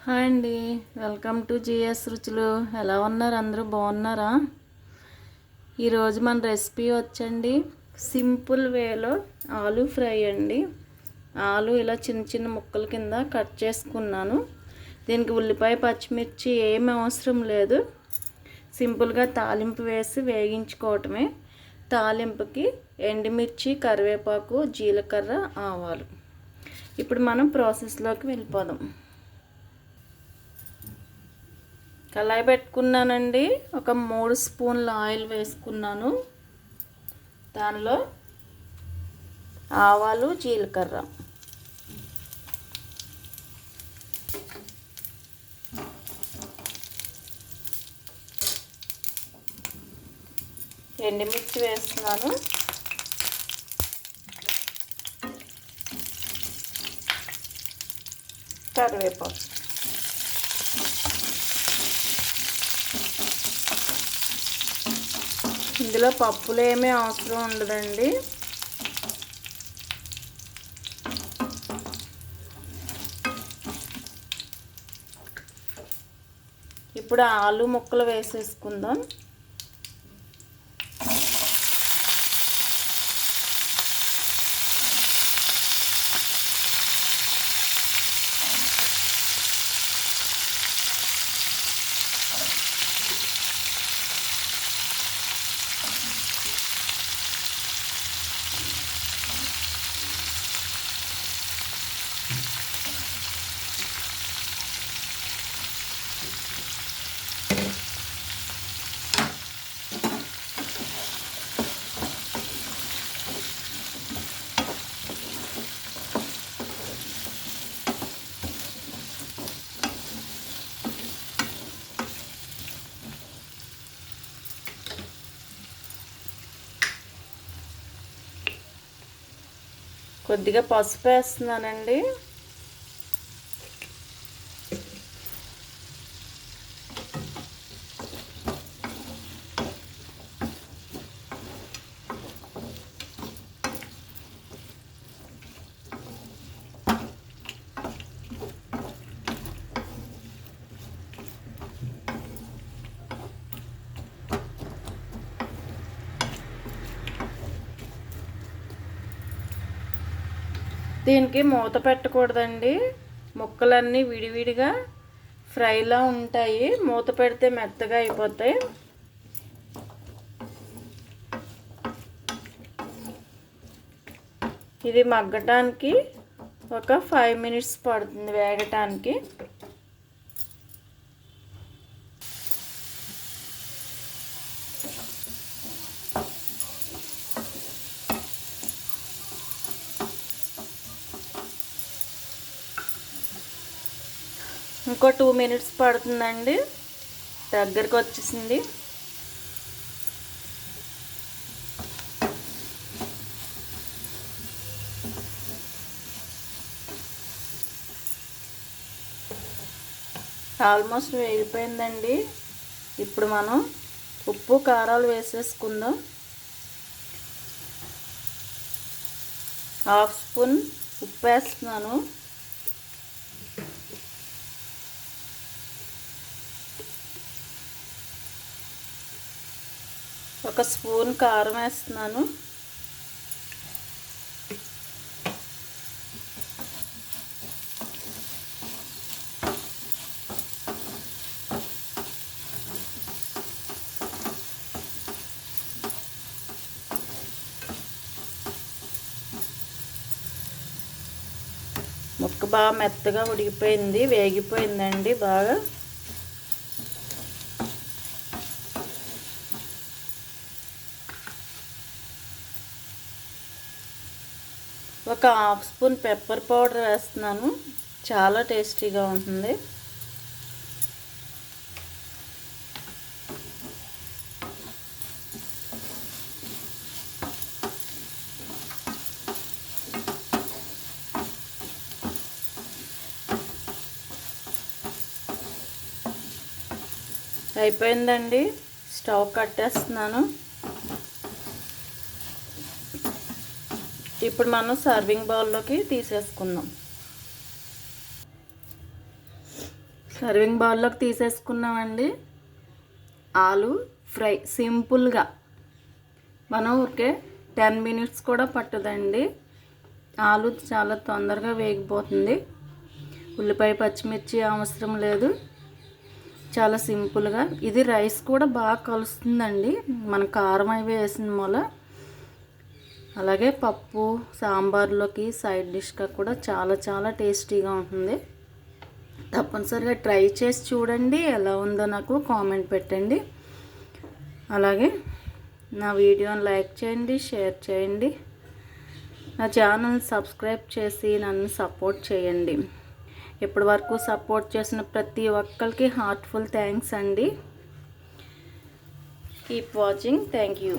Hi అండి. Welcome to GS రుచులు. ఎలా ఉన్నారు? అందరూ బాగున్నారా? ఈరోజు మన రెసిపీ వచ్చండి సింపుల్ వేలో ఆలూ ఫ్రై అండి. ఆలు ఇలా చిన్న చిన్న ముక్కల కింద కట్ చేసుకున్నాను. దీనికి ఉల్లిపాయ పచ్చిమిర్చి ఏమి అవసరం లేదు. సింపుల్గా తాలింపు వేసి వేగించుకోవటమే. తాలింపుకి ఎండుమిర్చి, కరివేపాకు, జీలకర్ర, ఆవాలు. ఇప్పుడు మనం ప్రాసెస్లోకి వెళ్ళిపోదాం. కళాయి పెట్టుకున్నానండి. ఒక 3 స్పూన్ల ఆయిల్ వేసుకున్నాను. దానిలో ఆవాలు, జీలకర్ర, ఎండుమిర్చి వేస్తున్నాను. కరివేపాకు, ఇందులో పప్పులు ఏమీ అవసరం ఉండదండి. ఇప్పుడు ఆలు ముక్కలు వేసేసుకుందాం. కొద్దిగా పసుపు వేస్తున్నానండి. దీనికి మూత పెట్టకూడదండి. ముక్కలన్నీ విడివిడిగా ఫ్రైలా ఉంటాయి. మూత పెడితే మెత్తగా అయిపోతాయి. ఇది మగ్గటానికి ఒక 5 మినిట్స్ పడుతుంది వేగటానికి. ఇంకో 2 మినిట్స్ పడుతుందండి. దగ్గరికి వచ్చేసింది. ఆల్మోస్ట్ వేగిపోయిందండి. ఇప్పుడు మనం ఉప్పు కారాలు వేసేసుకుందాం. 1/2 స్పూన్ ఉప్పు వేస్తున్నాను. ఒక స్పూన్ కారం వేస్తున్నాను. ముక్క బాగా మెత్తగా ఉడికిపోయింది, వేగిపోయిందండి బాగా. ఒక 1/2 స్పూన్ పెప్పర్ పౌడర్ వేస్తున్నాను. చాలా టేస్టీగా ఉంటుంది. అయిపోయిందండి. స్టవ్ కట్టేస్తున్నాను. ఇప్పుడు మనం సర్వింగ్ బౌల్లోకి తీసేసుకుందాం. సర్వింగ్ బౌల్లోకి తీసేసుకున్నామండి. ఆలు ఫ్రై సింపుల్గా మనం ఊరికే 10 మినిట్స్ కూడా పట్టదండి. ఆలు చాలా తొందరగా వేగిపోతుంది. ఉల్లిపాయ పచ్చిమిర్చి అవసరం లేదు. చాలా సింపుల్గా ఇది రైస్ కూడా బాగా కలుస్తుందండి మన కారం అవి వేసిన మూల. అలాగే పప్పు సాంబార్లోకి సైడ్ డిష్గా కూడా చాలా చాలా టేస్టీగా ఉంటుంది. తప్పనిసరిగా ట్రై చేసి చూడండి. ఎలా ఉందో నాకు కామెంట్ పెట్టండి. అలాగే నా వీడియోని లైక్ చేయండి, షేర్ చేయండి. నా ఛానల్ సబ్స్క్రైబ్ చేసి నన్ను సపోర్ట్ చేయండి. ఇప్పటి వరకు సపోర్ట్ చేసిన ప్రతి ఒక్కరికి హార్ట్ఫుల్ థ్యాంక్స్ అండి. Keep watching. Thank you.